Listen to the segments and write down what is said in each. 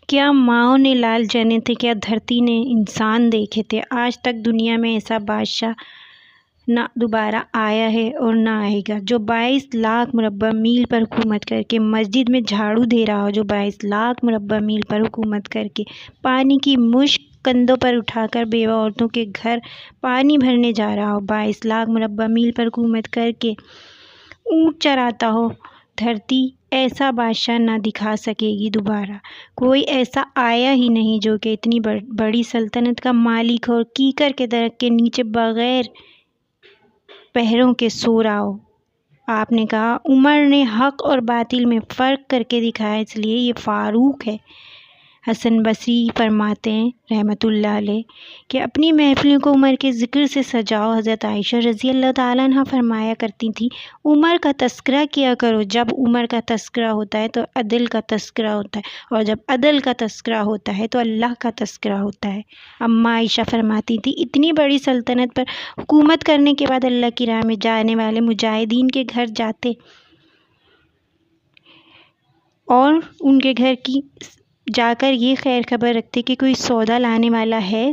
کیا ماؤں نے لال جانے تھے، کیا دھرتی نے انسان دیکھے تھے، آج تک دنیا میں ایسا بادشاہ نہ دوبارہ آیا ہے اور نہ آئے گا جو 22 لاکھ مربع میل پر حکومت کر کے مسجد میں جھاڑو دے رہا ہو، جو 22 لاکھ مربع میل پر حکومت کر کے پانی کی مشک کندھوں پر اٹھا کر بیوہ عورتوں کے گھر پانی بھرنے جا رہا ہو، 22 لاکھ مربع میل پر حکومت کر کے اونٹ چراتا ہو۔ دھرتی ایسا بادشاہ نہ دکھا سکے گی دوبارہ، کوئی ایسا آیا ہی نہیں جو کہ اتنی بڑی سلطنت کا مالک ہو اور کیکر کے درخت کے نیچے بغیر پہروں کے سو رہا ہو۔ آپ نے کہا عمر نے حق اور باطل میں فرق کر کے دکھایا، اس لیے یہ فاروق ہے۔ حسن بصری فرماتے ہیں رحمۃ اللہ علیہ کہ اپنی محفلوں کو عمر کے ذکر سے سجاؤ۔ حضرت عائشہ رضی اللہ تعالیٰ عنہ فرمایا کرتی تھی عمر کا تذکرہ کیا کرو، جب عمر کا تذکرہ ہوتا ہے تو عدل کا تذکرہ ہوتا ہے، اور جب عدل کا تذکرہ ہوتا ہے تو اللہ کا تذکرہ ہوتا ہے۔ اماں عائشہ فرماتی تھی اتنی بڑی سلطنت پر حکومت کرنے کے بعد اللہ کی راہ میں جانے والے مجاہدین کے گھر جاتے اور ان کے گھر کی جا کر یہ خیر خبر رکھتے کہ کوئی سودا لانے والا ہے،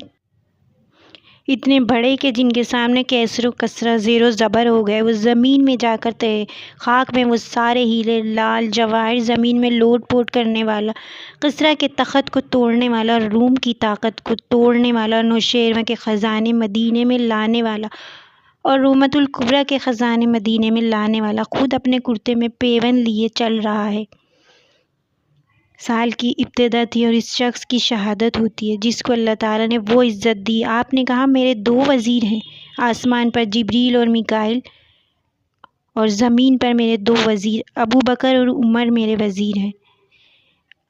اتنے بڑے کہ جن کے سامنے کیسر و کسرہ زیر و زبر ہو گئے، وہ زمین میں جا کر خاک میں وہ سارے ہیرے لال جواہر زمین میں لوٹ پوٹ کرنے والا، کسریٰ کے تخت کو توڑنے والا، روم کی طاقت کو توڑنے والا، نوشیروان کے خزانے مدینے میں لانے والا اور رومۃ الکبریٰ کے خزانے مدینے میں لانے والا خود اپنے کرتے میں پیون لیے چل رہا ہے۔ سال کی ابتدا تھی اور اس شخص کی شہادت ہوتی ہے جس کو اللہ تعالیٰ نے وہ عزت دی۔ آپ نے کہا میرے 2 وزیر ہیں، آسمان پر جبریل اور میکائیل، اور زمین پر میرے 2 وزیر ابو بکر اور عمر میرے وزیر ہیں۔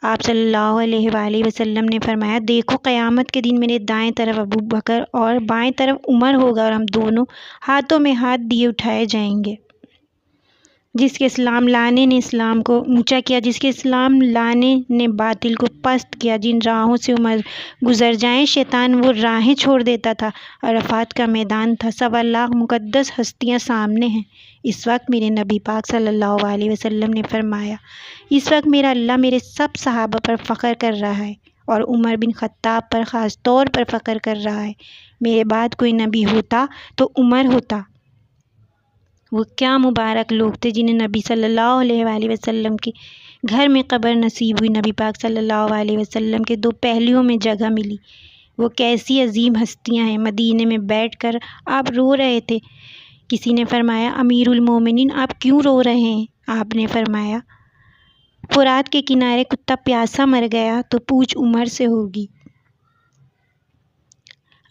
آپ صلی اللہ علیہ وآلہ وسلم نے فرمایا دیکھو قیامت کے دن میرے دائیں طرف ابو بکر اور بائیں طرف عمر ہوگا، اور ہم دونوں ہاتھوں میں ہاتھ دیے اٹھائے جائیں گے۔ جس کے اسلام لانے نے اسلام کو اونچا کیا، جس کے اسلام لانے نے باطل کو پست کیا، جن راہوں سے عمر گزر جائیں شیطان وہ راہیں چھوڑ دیتا تھا۔ عرفات کا میدان تھا، 1.25 مقدس ہستیاں سامنے ہیں۔ اس وقت میرے نبی پاک صلی اللہ علیہ وسلم نے فرمایا اس وقت میرا اللہ میرے سب صحابہ پر فخر کر رہا ہے اور عمر بن خطاب پر خاص طور پر فخر کر رہا ہے۔ میرے بعد کوئی نبی ہوتا تو عمر ہوتا۔ وہ کیا مبارک لوگ تھے جنہیں نبی صلی اللہ علیہ وآلہ وسلم کے گھر میں قبر نصیب ہوئی، نبی پاک صلی اللہ علیہ وسلم کے 2 پہلوؤں میں جگہ ملی۔ وہ کیسی عظیم ہستیاں ہیں۔ مدینے میں بیٹھ کر آپ رو رہے تھے، کسی نے فرمایا امیر المومنین آپ کیوں رو رہے ہیں؟ آپ نے فرمایا فرات کے کنارے کتا پیاسا مر گیا تو پوچھ عمر سے ہوگی۔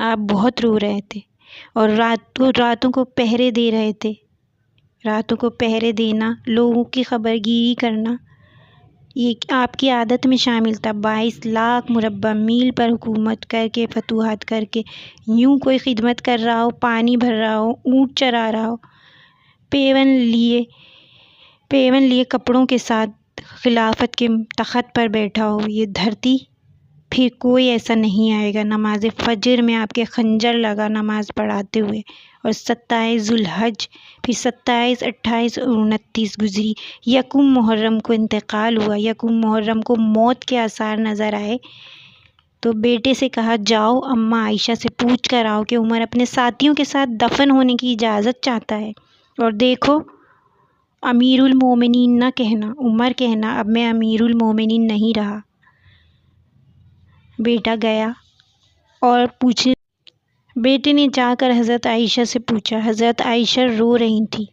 آپ بہت رو رہے تھے اور راتوں کو پہرے دے رہے تھے۔ راتوں کو پہرے دینا، لوگوں کی خبر گیری کرنا، یہ آپ کی عادت میں شامل تھا۔ 22 لاکھ مربع میل پر حکومت کر کے، فتوحات کر کے، یوں کوئی خدمت کر رہا ہو، پانی بھر رہا ہو، اونٹ چرا رہا ہو، پیون لیے کپڑوں کے ساتھ خلافت کے تخت پر بیٹھا ہو، یہ دھرتی پھر کوئی ایسا نہیں آئے گا۔ نماز فجر میں آپ کے خنجر لگا نماز پڑھاتے ہوئے، اور 27 ذوالحج، پھر 27، 28 اور 29 گزری۔ 1 محرم کو انتقال ہوا۔ 1 محرم کو موت کے آثار نظر آئے تو بیٹے سے کہا جاؤ اماں عائشہ سے پوچھ کر آؤ کہ عمر اپنے ساتھیوں کے ساتھ دفن ہونے کی اجازت چاہتا ہے، اور دیکھو امیر المومنین نہ کہنا، عمر کہنا اب میں امیر المومنین نہیں رہا۔ بیٹا گیا اور بیٹے نے جا کر حضرت عائشہ سے پوچھا۔ حضرت عائشہ رو رہی تھیں۔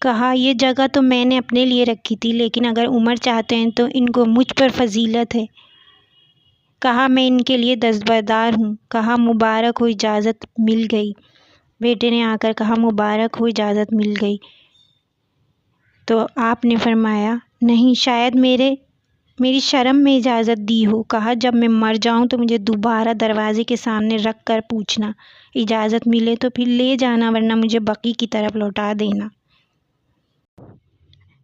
کہا یہ جگہ تو میں نے اپنے لیے رکھی تھی، لیکن اگر عمر چاہتے ہیں تو ان کو مجھ پر فضیلت ہے۔ کہا میں ان کے لیے دستبردار ہوں۔ کہا مبارک ہو اجازت مل گئی۔ بیٹے نے آ کر کہا مبارک ہو اجازت مل گئی، تو آپ نے فرمایا نہیں شاید میری شرم میں اجازت دی ہو۔ کہا جب میں مر جاؤں تو مجھے دوبارہ دروازے کے سامنے رکھ کر پوچھنا، اجازت ملے تو پھر لے جانا، ورنہ مجھے بقیع کی طرف لوٹا دینا۔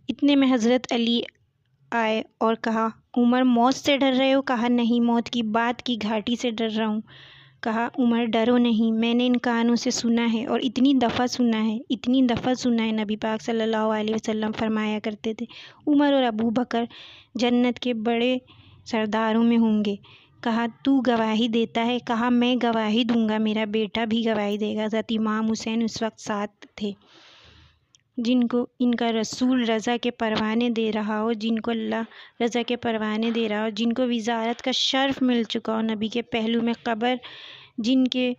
اتنے میں حضرت علی آئے اور کہا عمر موت سے ڈر رہے ہو؟ کہا نہیں، موت کی بات کی گھاٹی سے ڈر رہا ہوں۔ کہا عمر ڈرو نہیں، میں نے ان کانوں سے سنا ہے، اور اتنی دفعہ سنا ہے، نبی پاک صلی اللہ علیہ وسلم فرمایا کرتے تھے عمر اور ابو بکر جنت کے بڑے سرداروں میں ہوں گے۔ کہا تو گواہی دیتا ہے؟ کہا میں گواہی دوں گا، میرا بیٹا بھی گواہی دے گا۔ حضرت امام حسین اس وقت ساتھ تھے۔ جن کو ان کا رسول رضا کے پروانے دے رہا ہو، جن کو اللہ رضا کے پروانے دے رہا ہو، جن کو وزارت کا شرف مل چکا ہو، نبی کے پہلو میں قبر، جن کے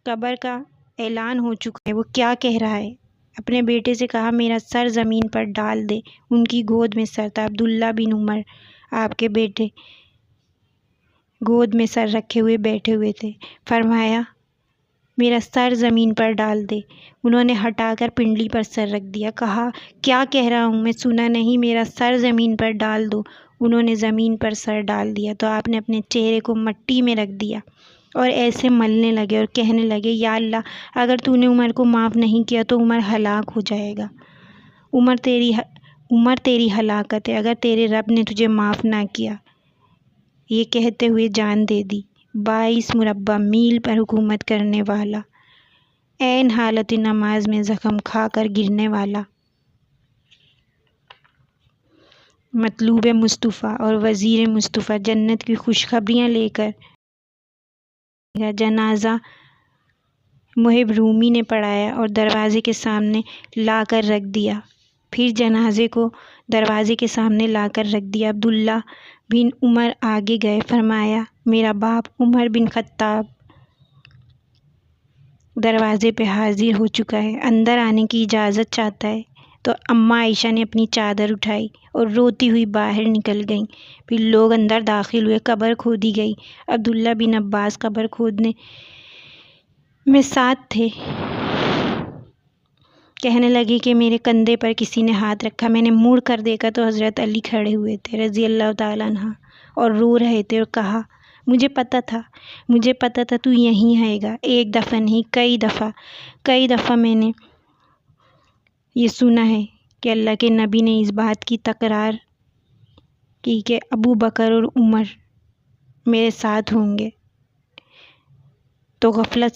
قبر کا اعلان ہو چکا ہے، وہ کیا کہہ رہا ہے؟ اپنے بیٹے سے کہا میرا سر زمین پر ڈال دے۔ ان کی گود میں سر تھا۔ عبداللہ بن عمر آپ کے بیٹے گود میں سر رکھے ہوئے بیٹھے ہوئے تھے۔ فرمایا میرا سر زمین پر ڈال دے۔ انہوں نے ہٹا کر پنڈلی پر سر رکھ دیا۔ کہا کیا کہہ رہا ہوں میں سنا نہیں، میرا سر زمین پر ڈال دو۔ انہوں نے زمین پر سر ڈال دیا تو آپ نے اپنے چہرے کو مٹی میں رکھ دیا اور ایسے ملنے لگے اور کہنے لگے یا اللہ اگر تو نے عمر کو معاف نہیں کیا تو عمر ہلاک ہو جائے گا۔ عمر تیری ہلاکت ہے اگر تیرے رب نے تجھے معاف نہ کیا۔ یہ کہتے ہوئے جان دے دی۔ 22 مربع میل پر حکومت کرنے والا، عین حالت نماز میں زخم کھا کر گرنے والا، مطلوب مصطفیٰ اور وزیر مصطفیٰ جنت کی خوشخبریاں لے کر جنازہ محب رومی نے پڑھایا اور دروازے کے سامنے لا کر رکھ دیا۔ پھر جنازے کو دروازے کے سامنے لا کر رکھ دیا۔ عبداللہ بن عمر آگے گئے۔ فرمایا میرا باپ عمر بن خطاب دروازے پہ حاضر ہو چکا ہے، اندر آنے کی اجازت چاہتا ہے۔ تو اماں عائشہ نے اپنی چادر اٹھائی اور روتی ہوئی باہر نکل گئیں۔ پھر لوگ اندر داخل ہوئے، قبر کھودی گئی۔ عبداللہ بن عباس قبر کھودنے میں ساتھ تھے۔ کہنے لگے کہ میرے کندھے پر کسی نے ہاتھ رکھا۔ میں نے مڑ کر دیکھا تو حضرت علی کھڑے ہوئے تھے رضی اللہ تعالیٰ عنہ اور رو رہے تھے اور کہا مجھے پتہ تھا تو یہیں آئے گا۔ ایک دفعہ نہیں کئی دفعہ میں نے یہ سنا ہے کہ اللہ کے نبی نے اس بات کی تکرار کی کہ ابو بکر اور عمر میرے ساتھ ہوں گے، تو غفلت